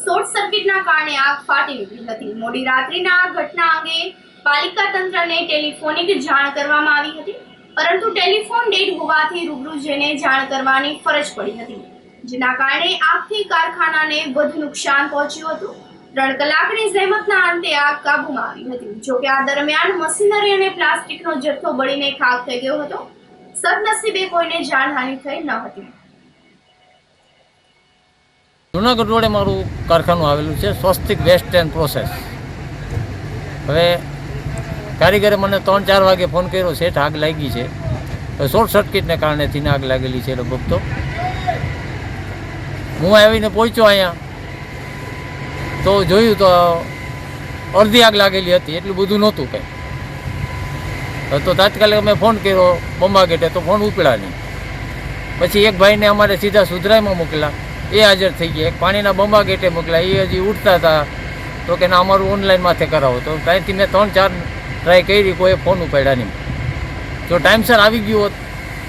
શોર્ટ સર્કિટના કારણે આગ ફાટી નીકળી હતી. મોડી રાત્રિના આ ઘટના અંગે પાલિકા તંત્રને ટેલિફોનિક જાણ કરવામાં આવી હતી, પરંતુ ટેલિફોન ડેડ હોવાથી રૂબરૂ જઈને જાણ કરવાની ફરજ પડી હતી, જેના કારણે આગથી કારખાનાને વધુ નુકસાન પહોંચ્યું હતું. 3 કલાકની જહેમતના અંતે આગ કાબૂમાં આવી હતી. જોકે આ દરમિયાન મશીનરી અને પ્લાસ્ટિકનો જથ્થો બળીને ખાક થઈ ગયો હતો. સદનસીબે કોઈને જાનહાનિ થઈ ન હતી. જુનાગઢ રોડે મારું કારખાનું આવેલું છે, સ્વસ્તિક વેસ્ટ એન્ડ પ્રોસેસ. હવે કારીગરે મને 3-4 વાગે ફોન કર્યો, શેઠ આગ લાગી છે. શોર્ટ સર્કિટને કારણેથી આગ લાગેલી છે લગભગ. તો હું આવીને પહોંચ્યો અહીંયા તો જોયું તો અડધી આગ લાગેલી હતી, એટલું બધું નહોતું કંઈ. તો તાત્કાલિક અમે ફોન કર્યો બંબા ગેટે, તો ફોન ઉપડ્યા નહીં. પછી એક ભાઈને અમારે સીધા સુધરાઈમાં મોકલ્યા, એ હાજર થઈ ગયા. એક પાણીના બંબા ગેટે મોકલ્યા, એ હજી ઉઠતા હતા. તો કે ના, અમારું ઓનલાઈન માથે કરાવો. તો ત્યાંથી મેં 3-4 ટ્રાય કરી, કોઈ ફોન ઉપાડ્યા નહીં. જો ટાઈમસર આવી ગયું હોત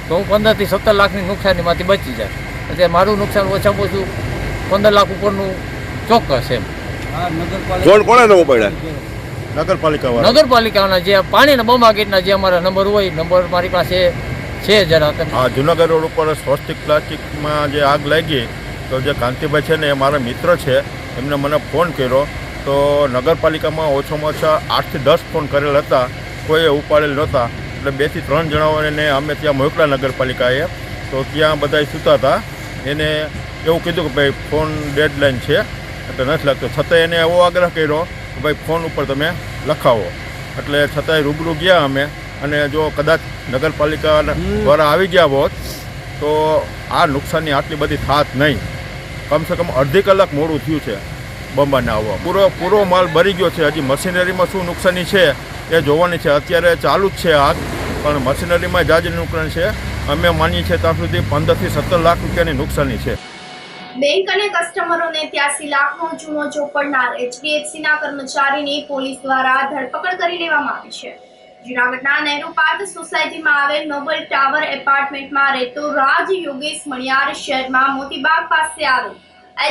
તો હું 15 થી 17 લાખની નુકસાનીમાંથી બચી જાય. એટલે મારું નુકસાન ઓછામાં ઓછું 15 લાખ ઉપરનું ચોક્કસ એમ. નગરપાલિકાના જે પાણીના બંબા ગેટના જે અમારા નંબર હોય, નંબર મારી પાસે છે જરા. હા, જુનાગઢ રોડ ઉપર સ્વસ્તિક પ્લાસ્ટિકમાં જે આગ લાગી, તો જે કાંતિભાઈ છે ને એ મારા મિત્ર છે, એમને મને ફોન કર્યો. તો નગરપાલિકામાં ઓછામાં ઓછા 8 થી 10 ફોન કરેલ હતા, કોઈએ ઉપાડેલ નહોતા. એટલે 2 થી 3 જણાઓને અમે ત્યાં મોકલા નગરપાલિકાએ. તો ત્યાં બધા સૂતા હતા. એને એવું કીધું કે ભાઈ ફોન ડેડલાઇન છે એટલે નથી લાગતો. છતાંય એને એવો આગ્રહ કર્યો કે ભાઈ ફોન ઉપર તમે લખાવો. એટલે છતાંય રૂબરૂ ગયા અમે. અને જો કદાચ નગરપાલિકા દ્વારા આવી ગયા હોત તો આ નુકસાની આટલી બધી થાત નહીં. કમસે કમ અડધી કલાક મોડું થયું છે બંબાને આવવા. પૂરો માલ બળી ગયો છે. હજી મશીનરીમાં શું નુકસાની છે એ જોવાની છે. અત્યારે ચાલુ જ છે આગ, પણ મશીનરીમાં જાજી નુકસાન છે. અમે માનીએ છીએ ત્યાં સુધી 15 થી 17 લાખ રૂપિયાની નુકસાની છે. બેંક અને કસ્ટમરોને 83 લાખનો ચૂનો ચોપડનાર HDFCના કર્મચારીની પોલીસ દ્વારા ધરપકડ કરી લેવામાં આવી છે. જૂનાગઢના નહેરુ પાર્ક સોસાયટીમાં આવેલ નોબલ ટાવર એપાર્ટમેન્ટમાં રહેતો રાજ યોગેશ મણિયાર શહેરમાં મોતીબાગ પાસે આવેલ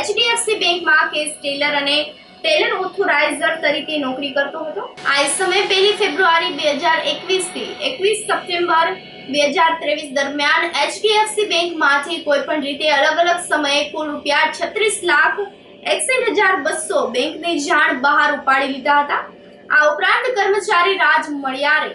HDFC બેંકમાં કેસ ટેલર અને ટેલર ઓથોરાઇઝર તરીકે નોકરી કરતો હતો. આ સમયે 1 ફેબ્રુઆરી 2021 થી 21 સપ્ટેમ્બર 2023 દરમિયાન HDFC બેંકમાંથી કોઈપણ રીતે અલગ અલગ સમયે કુલ ₹66,61,200 બેંકની જાણ બહાર ઉપાડી લીધા હતા. આ ઉપરાંત કર્મચારી રાજ મણિયારે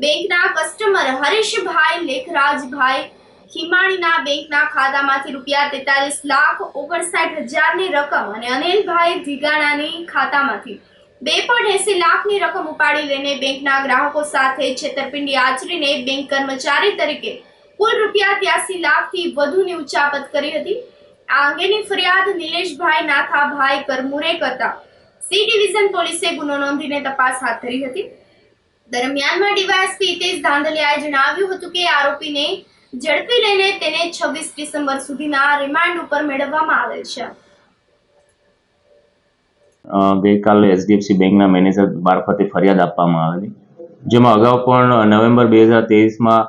બેંકના કસ્ટમર હરીશભાઈ લેખરાજભાઈ ખીમાણીના બેંકના ખાતામાંથી ₹43,59,59,000ની રકમ અને અનિલભાઈ ભીગાણાની ખાતામાંથી 2.80 લાખની રકમ ઉપાડી લઈને બેંકના ગ્રાહકો સાથે છેતરપિંડી આચરીને બેંક કર્મચારી તરીકે કુલ ₹83 લાખથી વધુની ઉચાપત કરી હતી. આ અંગેની ફરિયાદ નિલેશભાઈ નાથાભાઈ કરમુરે કરતા સી ડિવિઝન પોલીસે ગુનો નોંધીને તપાસ હાથ ધરી હતી. દરમિયાનમાં ડીવાયએસપી હિતેશ ધાંધલિયાએ જણાવ્યું હતું કે આરોપીને ઝડપી લઈને તેને 26 ડિસેમ્બર સુધીના રિમાન્ડ ઉપર મેળવવામાં આવેલ છે. ગઈકાલે HDFC બેંકના મેનેજર મારફતે ફરિયાદ આપવામાં આવેલી, જેમાં અગાઉ પણ નવેમ્બર 2023માં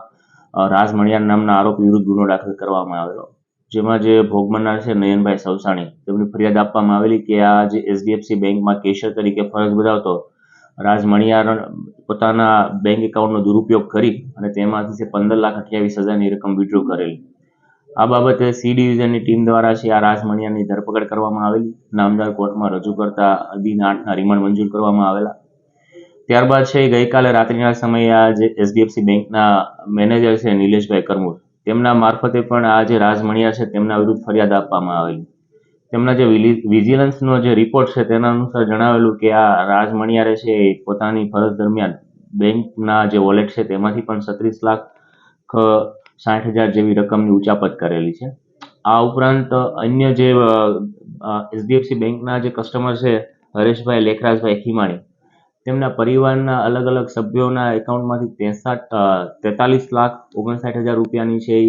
રાજ મણિયાર નામના આરોપી વિરુદ્ધ ગુનો દાખલ કરવામાં આવેલો, જેમાં જે ભોગ બનનાર છે નયનભાઈ સવસાણી, તેમની ફરિયાદ આપવામાં આવેલી કે આ જે એચડીએફસી બેંકમાં કેશિયર તરીકે ફરજ બજાવતો રાજ મણિયાર પોતાના બેંક એકાઉન્ટનો દુરુપયોગ કરી અને તેમાંથી 15,28,000ની રકમ વિડ્રો કરેલી. આ બાબતે સી ડિવિઝનની ટીમ દ્વારા છે આ રાજ મણિયારની ધરપકડ કરવામાં આવેલી, નામદાર કોર્ટમાં રજૂ કરતા દિન 8ના રિમાન્ડ મંજૂર કરવામાં આવેલા. ત્યારબાદ છે ગઈકાલે રાત્રિના સમયે આ જે એચડીએફસી બેંકના મેનેજર છે નિલેશભાઈ કરમુર, તેમના મારફતે પણ આ જે રાજ મણિયાર છે તેમના વિરુદ્ધ ફરિયાદ આપવામાં આવેલી. તેમના જે વિજિલન્સનો જે રિપોર્ટ છે તેના અનુસાર જણાવેલું કે આ રાજ મણિયારે છે પોતાની ફરજ દરમિયાન બેંકના જે વોલેટ છે તેમાંથી પણ 36,60,000 જેવી રકમની ઉચાપત કરેલી છે. આ ઉપરાંત અન્ય જે એચડીએફસી બેંકના જે કસ્ટમર છે હરેશભાઈ લેખરાજભાઈ ખીમાણી, તેમના પરિવારના અલગ અલગ સભ્યોના એકાઉન્ટમાંથી 43,59,000 રૂપિયાની છે એ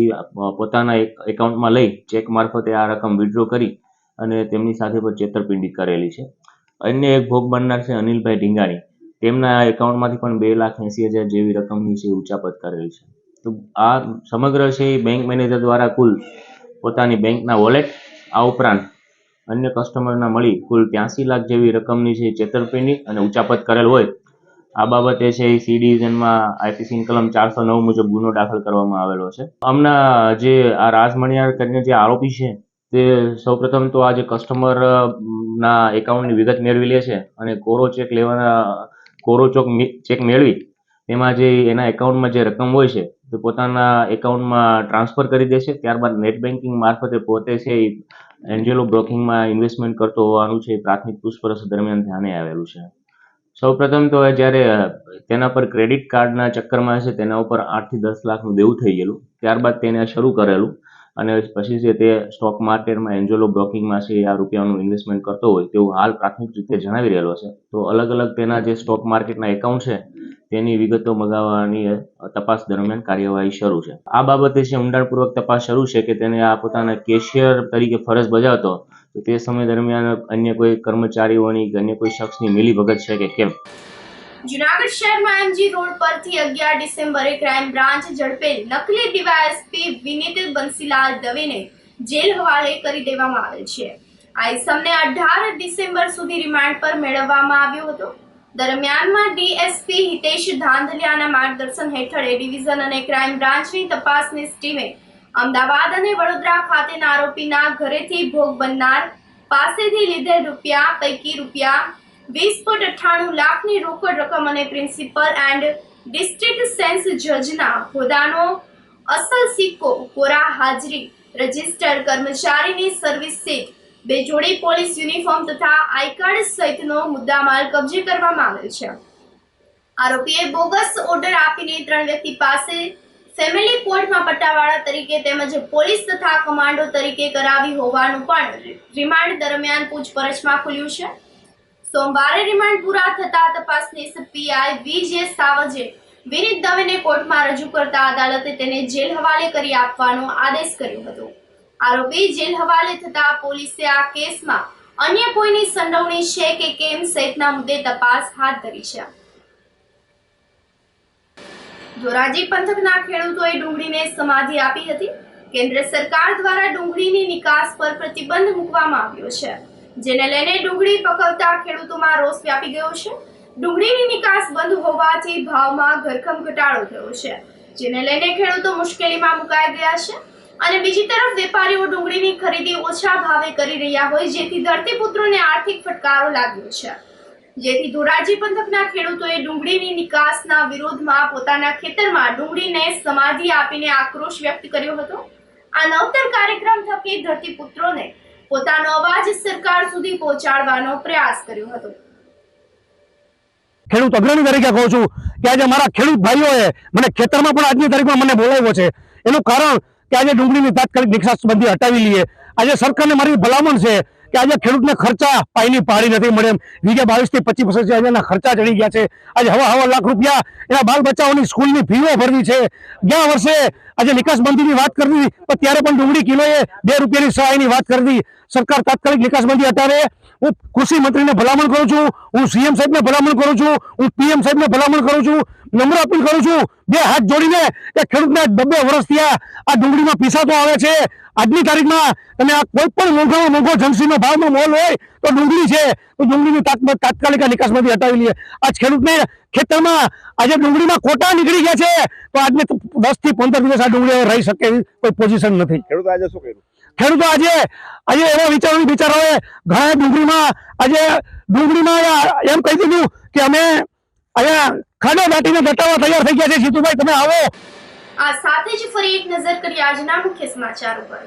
પોતાના એકાઉન્ટમાં લઈ ચેક મારફતે આ રકમ વિડ્રો કરી અને તેમની સાથે પણ છેતરપિંડી કરેલી છે. અન્ય એક ભોગ બનનાર છે અનિલભાઈ ઢીંગાણી, તેમના એકાઉન્ટમાંથી પણ 2,80,000 જેવી રકમની છે ઉચાપત કરેલી છે. તો આ સમગ્ર છે એ બેંક મેનેજર દ્વારા કુલ પોતાની બેંકના વોલેટ આ ઉપરાંત અન્ય કસ્ટમરના મળી કુલ 83 લાખ જેવી રકમની છે છેતરપિંડી અને ઉચાપત કરેલ હોય. આ બાબતે છે એ સી ડિવિઝનમાં આઈપીસી કલમ 409 મુજબ ગુનો દાખલ કરવામાં આવેલો છે. હમણાં જે આ રાજ મણિયાર કરીને જે આરોપી છે તે સૌપ્રથમ તો આ જે કસ્ટમર ના એકાઉન્ટની વિગત મેળવી લે છે અને કોરો ચેક મેળવી તેમાં જે એના એકાઉન્ટમાં જે રકમ હોય છે તે પોતાના એકાઉન્ટમાં ટ્રાન્સફર કરી દે છે. ત્યારબાદ નેટ બેન્કિંગ મારફતે પોતે છે એન્જેલો બ્રોકિંગમાં ઇન્વેસ્ટમેન્ટ કરતો હોવાનું છે પ્રાથમિક પૂછપરછ દરમિયાન ધ્યાને આવેલું છે. સૌપ્રથમ તો જ્યારે તેના પર ક્રેડિટ કાર્ડના ચક્કરમાં છે તેના ઉપર 8 થી 10 લાખનું દેવું થઈ ગયેલું. ત્યારબાદ તેને શરૂ કરેલું અને પછી છે તે સ્ટોક માર્કેટમાં એન્જેલો બ્રોકિંગમાં છે આ રૂપિયાનું ઇન્વેસ્ટમેન્ટ કરતો હોય તેવું હાલ પ્રાથમિક રીતે જણાવી રહેલો છે. તો અલગ અલગ તેના જે સ્ટોક માર્કેટના એકાઉન્ટ છે તેની વિગતો મગાવવાની તપાસ દરમિયાન કાર્યવાહી શરૂ છે. આ બાબતે છે ઊંડાણપૂર્વક તપાસ શરૂ છે કે તેને આ પોતાના કેશિયર તરીકે ફરજ બજાવતો તો તે સમય દરમિયાન અન્ય કોઈ કર્મચારીઓની કે અન્ય કોઈ શખ્સની મિલીભગત છે કે કેમ. જુનાગઢ શહેરમાં એમજી રોડ પરથી 11 ડિસેમ્બરે ક્રાઇમ બ્રાન્ચ ઝડપેલ નકલી ડીવાયએસપી વિનીત બંસીલાલ દવેને જેલ હવાલે કરી દેવામાં આવેલ છે. આ ઇસમને 18 ડિસેમ્બર સુધી રિમાન્ડ પર મેળવવામાં આવ્યો હતો. દરમિયાનમાં ડીએસપી હિતેશ ધાંધલિયાના માર્ગદર્શન હેઠળ એ ડિવિઝન અને ક્રાઇમ બ્રાન્ચની તપાસની ટીમે અમદાવાદ અને વડોદરા ખાતેના આરોપીના ઘરેથી ભોગ બનનાર પાસેથી લીધેલ રૂપિયા પૈકી ₹20.98 લાખની રોકડ રકમ અને પ્રિન્સિપલ એન્ડ ડિસ્ટ્રિક્ટ સેન્સ જજના હોદ્દાનો અસલ સિક્કો, કોરા હાજરી, રજિસ્ટર કર્મચારીની સર્વિસ સીટ, 2 જોડી પોલીસ યુનિફોર્મ તથા આઈ કાર્ડ સહિતનો મુદ્દામાલ કબજે કરવામાં આવેલ છે. આરોપીએ બોગસ ઓર્ડર આપીને 3 વ્યક્તિ પાસે ફેમિલી કોર્ટમાં પટ્ટાવાળા તરીકે તેમજ પોલીસ તથા કમાન્ડો તરીકે કરાવી હોવાનું પણ રિમાન્ડ દરમિયાન પૂછપરછમાં ખુલ્યું છે. સોમવારે રિમાન્ડ પૂરા થતા તપાસનીશ પીઆઈ વીજે સાવજે વિનીત દવેને કોર્ટમાં રજૂ કરતા અદાલતે તેને જેલ હવાલે કરી આપવાનો આદેશ કર્યો હતો. આરોપી જેલ હવાલે થતા પોલીસે આ કેસમાં અન્ય કોઈની સંડોવણી છે કે કેમ સહિતના મુદ્દે તપાસ હાથ ધરી છે. ધોરાજી પંથકના ખેડૂતોએ ડુંગળીને સમાધિ આપી હતી. કેન્દ્ર સરકાર દ્વારા ડુંગળીની નિકાસ પર પ્રતિબંધ મૂકવામાં આવ્યો છે, જેને લઈને ડુંગળી પકવતા ખેડૂતોમાં રોષ વ્યાપી ગયો છે. ડુંગળીની નિકાસ બંધ હોવાથી ભાવમાં ધરખમ ઘટાડો થયો છે, જેને લઈને ખેડૂતો મુશ્કેલીમાં મુકાઈ ગયા છે અને બીજી તરફ વેપારીઓ ડુંગળીની ખરીદી ઓછા ભાવે કરી રહ્યા હોય જેથી ધરતીપુત્રોને આર્થિક ફટકારો લાગ્યો છે. જેથી ધોરાજી પંથકના ખેડૂતોએ ડુંગળીની નિકાસના વિરોધમાં પોતાના ખેતરમાં ડુંગળીને સમાધિ આપીને આક્રોશ વ્યક્ત કર્યો હતો. આ નવતર કાર્યક્રમ થકી ધરતીપુત્રોને પોતાનો અવાજ સરકાર સુધી પહોંચાડવાનો પ્રયાસ કર્યો હતો. ખેડૂત અગ્રણી તરીકે કહું છું કે આજે મારા ખેડૂત ભાઈઓએ મને ખેતરમાં પણ આજની તારીખમાં મને બોલાવ્યો છે. એનું કારણ કે આજે ડુંગળીની તાત્કાલિક નિકાસબંધી હટાવી લઈએ. આજે સરકારને મારી ભલામણ છે કે આજે ખેડૂતને ખર્ચા પાયની પાડી નથી મળે એમ. વીઘે 22 થી 25% આજના ખર્ચા ચડી ગયા છે. આજે હવા લાખ રૂપિયા એના બાલ બચ્ચાઓની સ્કૂલની ફીઓ ભરવી છે. ગયા વર્ષે આજે નિકાસબંધીની વાત કરવી તો ત્યારે પણ ડુંગળી કિલોએ 2 રૂપિયાની સહાયની વાત કરવી. સરકાર તાત્કાલિક નિકાસબંધી હટાવે. હું કૃષિ મંત્રીને ભલામણ કરું છું, હું સીએમ સાહેબને ભલામણ કરું છું, હું પીએમ સાહેબને ભલામણ કરું છું, નમ્ર અપીલ કરું છું બે હાથ જોડીને એ ખેડૂતને 2 વર્ષથી આ ડુંગળીમાં પીસાતો આવે છે. આજની તારીખમાં તમે આ કોઈ પણ મોંઘામાં મોંઘો જણસીનો ભાવનો મોલ હોય તો ડુંગળી છે, તો ડુંગળીની તાત્કાલિક નિકાસમાંથી હટાવી લઈએ. આજ ખેડૂતને ખેતરમાં આજે ડુંગળીમાં કોટા નીકળી ગયા છે, તો આજને 10 થી 15 દિવસ આ ડુંગળી રહી શકે એવી કોઈ પોઝિશન નથી. ખેડૂતો આજે શું કર્યું? ખેડૂતો આજે એવો બિચારાઓએ ઘણા ડુંગળીમાં એમ કહી દીધું કે અમે અહીંયા ખાડો દાટીને દટાવા તૈયાર થઈ ગયા છે. જીતુભાઈ તમે આવો. આ સાથે જ ફરી એક નજર કરી આજના મુખ્ય સમાચારો પર.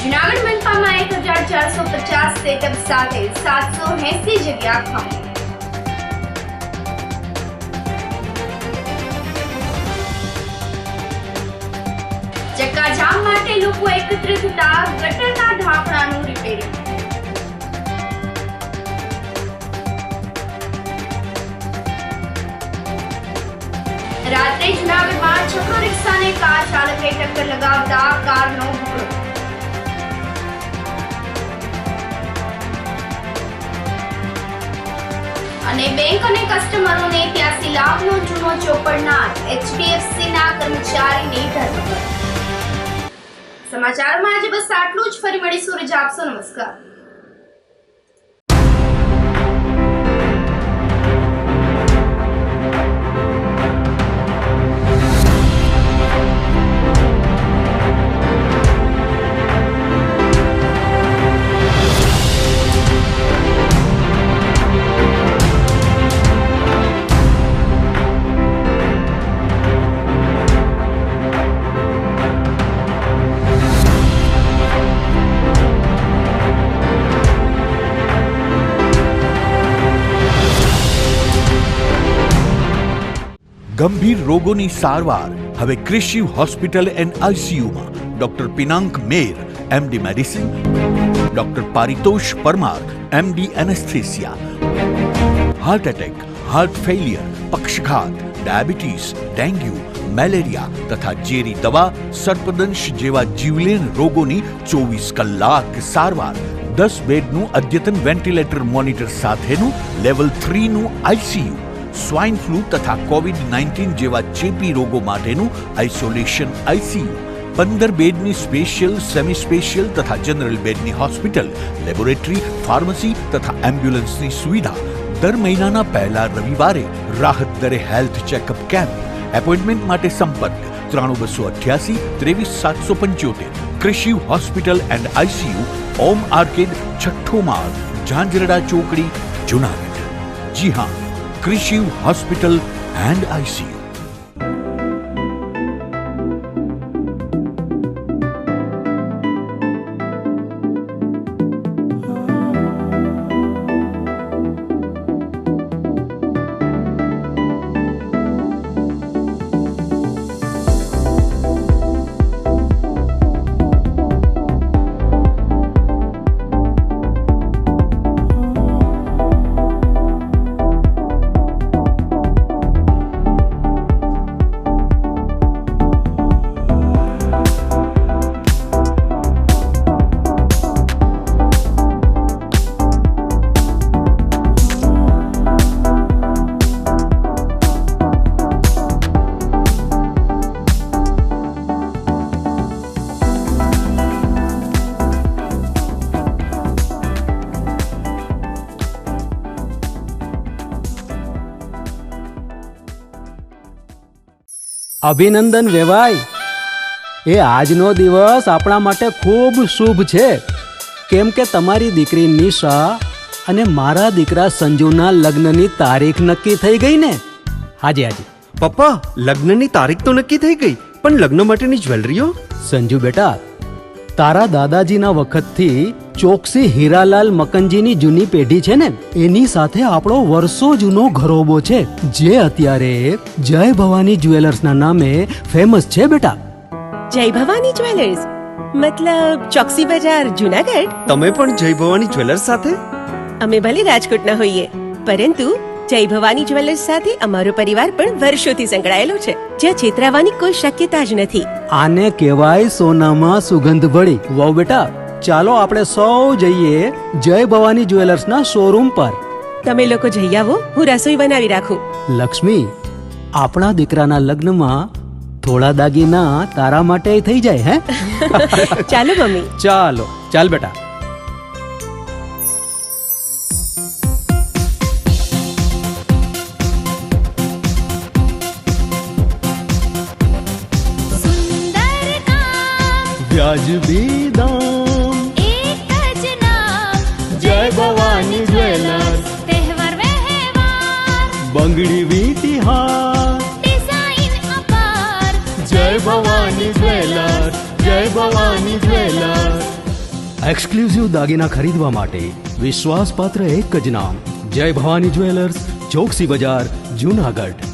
જૂનાગઢ મનપામાં 1450 સેટઅપ સાથે 780 જગ્યા ખાલી. ચક્કાજામ માટે લોકો એકત્રિત થતા ગટરના ઢાંકણાનું રિપેરિંગ. રાત્રે જૂનાગઢમાં છકડો રિક્ષાને કાર ચાલકે ટક્કર લગાવતા કારનો ભૂકડો. અને બેંક અને કસ્ટમરોને 83 લાખનો જૂનો ચોપડનાર HDFC ના કર્મચારીની ધરપકડ. સમાચારમાં આજે બસ આટલું જ. ફરી મળીશું. રજા આપશો. નમસ્કાર. ગંભીર રોગોની સારવાર હવે કૃષિ હોસ્પિટલ એન્ડ આઈસીયુમાં doctor Pinank Mer MD medicine, doctor Paritosh Parmar MD anaesthesia, heart attack, heart failure, પક્ષઘાત, ડાયાબિટીસ, ડેન્ગ્યુ, મેલેરિયા તથા ઝેરી દવા, સર્પદંશ જેવા જીવલેણ રોગોની 24 કલાક સારવાર. 10 બેડનું અદ્યતન વેન્ટિલેટર મોનિટર સાથેનું લેવલ 3નું આઈસીયુ. સ્વાઇન ફ્લૂ તથા કોવિડ-19 જેવા ચેપી રોગો માટેનું આઇસોલેશન આઈસીયુ. 15 બેડની સ્પેશિયલ, સેમી સ્પેશિયલ તથા જનરલ બેડની હોસ્પિટલ, લેબોરેટરી, ફાર્મસી તથા એમ્બ્યુલન્સની સુવિધા. દર મહિનાના પહેલા રવિવારે રાહત દરે હેલ્થ ચેકઅપ કેમ્પ. એપોઇન્ટમેન્ટ માટે સંપર્ક 9288 23775. કૃષિ hospital and ICU, Om arcade, છઠ્ઠો માળ, ઝાંઝરડા ચોકડી, જૂનાગઢ. જી હા, કૃષિ હોસ્પિટલ એન્ડ આઈસીયુ. અભિનંદન વેવાય. એ આજનો દિવસ આપણા માટે ખૂબ શુભ છે, કેમ કે તમારી દીકરી નિશા અને મારા દીકરા સંજુના લગ્નની તારીખ નક્કી થઈ ગઈ ને. હાજી હાજી પપ્પા, લગ્નની તારીખ તો નક્કી થઈ ગઈ, પણ લગ્ન માટેની જ્વેલરીઓ? સંજુ બેટા, તારા દાદાજીના વખતથી ચોકસી હીરાલાલ મકનજીની જૂની પેઢી છે ને, એની સાથે આપણો વર્ષો જૂનો ઘરોબો છે, જે અત્યારે જય ભવાની જ્વેલર્સના નામે ફેમસ છે બેટા. જય ભવાની જ્વેલર્સ મતલબ ચોકસી બજાર, જૂનાગઢ? તમે પણ જય ભવાની જ્વેલર્સ સાથે? અમે ભલે રાજકોટના હોઈએ, પરંતુ જય ભવાની જ્વેલર્સ સાથે અમારો પરિવાર પણ વર્ષોથી સંકળાયેલો છે, જ્યાં છેતરાવાની કોઈ શક્યતા જ નથી. આને કહેવાય સોનામાં સુગંધ ભળી. વાવ બેટા, ચાલો આપણે સૌ જઈએ જય ભવાની જ્વેલર્સના શોરૂમ પર. તમે લોકો જઈ આવો, હું રસોઈ બનાવી રાખું. લક્ષ્મી, આપણા દીકરાના લગ્નમાં થોડા દાગીના તારા માટે થઈ જાય હે? ચાલો મમ્મી. ચાલો, ચાલ બેટા. વ્યાજબી દામ, એક જ નામ, જય ભવાની જ્વેલર્સ, તહેવાર વ્યવહાર, બંગડી વીટી હાર, ડિઝાઇન અપાર, જય ભવાની જ્વેલર્સ, જય ભવાની જ્વેલર્સ. એક્સક્લુઝિવ દાગીના ખરીદવા માટે વિશ્વાસપાત્ર એક જ નામ, જય ભવાની જ્વેલર્સ, ચોકસી બજાર, જુનાગઢ.